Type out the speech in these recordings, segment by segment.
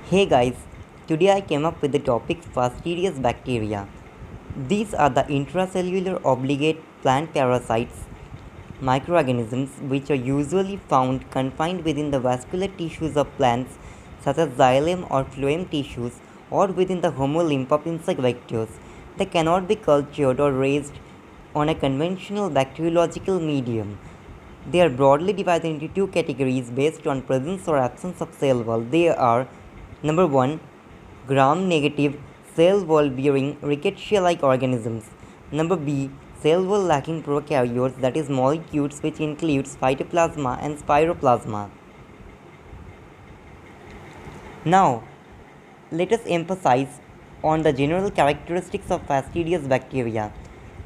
Hey guys, today I came up with the topic Fastidious bacteria. These are the intracellular obligate plant parasites, microorganisms which are usually found confined within the vascular tissues of plants such as xylem or phloem tissues or within the homolymph of insect vectors. They cannot be cultured or raised on a conventional bacteriological medium. They are broadly divided into two categories based on presence or absence of cell wall. They are number 1, gram-negative cell wall bearing rickettsia-like organisms. Number B, cell wall lacking prokaryotes, that is molecules which includes phytoplasma and spiroplasma. Now, let us emphasize on the general characteristics of fastidious bacteria.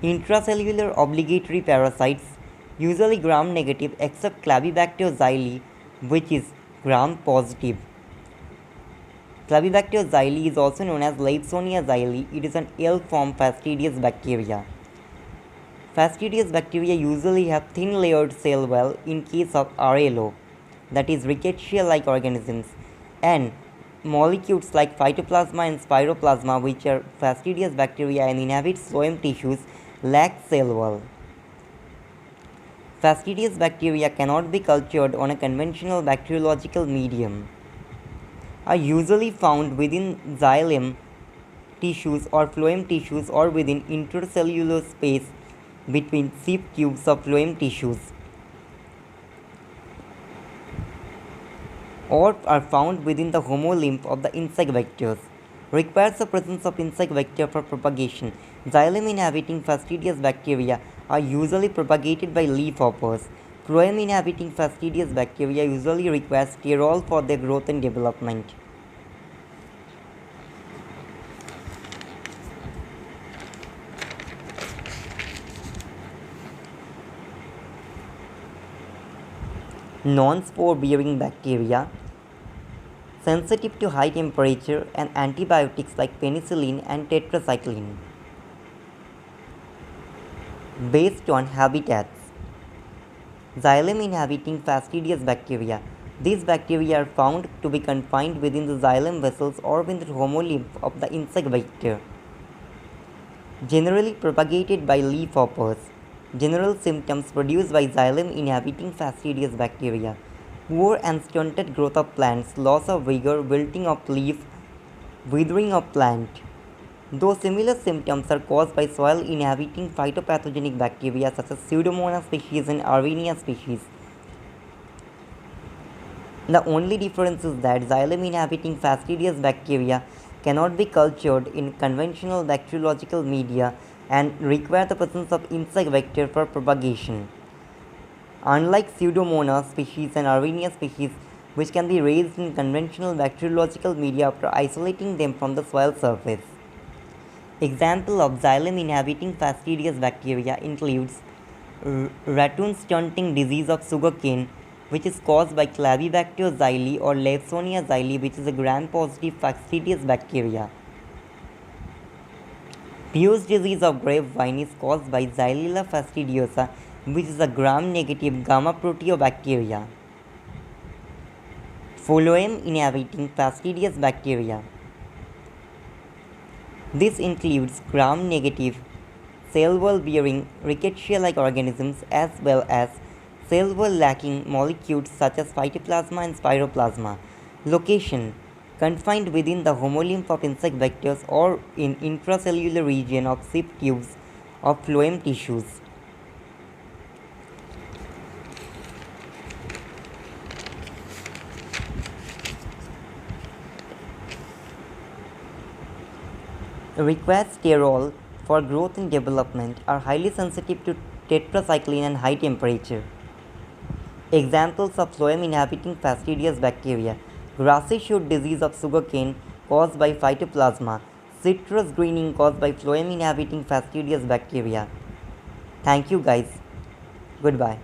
Intracellular obligatory parasites, usually gram-negative except Clavibacter xylem, which is gram-positive. Clavibacter xylem is also known as Lawsonia xylem. It is an ill-formed fastidious bacteria. Fastidious bacteria usually have thin layered cell wall in case of RLO, that is rickettsia-like organisms, and molecules like phytoplasma and spiroplasma, which are fastidious bacteria and inhabit phloem tissues, lack cell wall. Fastidious bacteria cannot be cultured on a conventional bacteriological medium. Are usually found within xylem tissues or phloem tissues or within intercellular space between sieve tubes of phloem tissues, or are found within the homolymph of the insect vectors. Requires the presence of insect vector for propagation. Xylem inhabiting fastidious bacteria are usually propagated by leafhoppers. Phloem inhabiting fastidious bacteria usually requires sterol for their growth and development. Non-spore bearing bacteria sensitive to high temperature and antibiotics like penicillin and tetracycline. Based on habitats. Xylem inhabiting fastidious bacteria. These bacteria are found to be confined within the xylem vessels or within the homolymph of the insect vector. Generally propagated by leafhoppers. General symptoms produced by xylem inhabiting fastidious bacteria: poor and stunted growth of plants, loss of vigor, wilting of leaf, withering of plant. Though similar symptoms are caused by soil inhabiting phytopathogenic bacteria such as Pseudomonas species and Arvenia species. The only difference is that xylem inhabiting fastidious bacteria cannot be cultured in conventional bacteriological media and require the presence of insect vector for propagation. Unlike Pseudomonas species and Arvenia species, which can be raised in conventional bacteriological media after isolating them from the soil surface. Example of xylem inhabiting fastidious bacteria includes ratoon stunting disease of sugarcane, which is caused by Clavibacter xylem, or Lawsonia xylem, which is a gram-positive fastidious bacteria. Pews disease of grapevine is caused by Xylella fastidiosa, which is a gram-negative gamma proteobacteria. Phloem inhabiting fastidious bacteria. This includes gram-negative cell wall bearing rickettsia-like organisms as well as cell wall lacking molecules such as phytoplasma and spiroplasma. Location: confined within the homolymph of insect vectors or in intracellular region of sieve tubes of phloem tissues. Requires sterol for growth and development, are highly sensitive to tetracycline and high temperature. Examples of phloem inhabiting fastidious bacteria: grassy shoot disease of sugarcane caused by phytoplasma, citrus greening caused by phloem inhabiting fastidious bacteria. Thank you guys. Goodbye.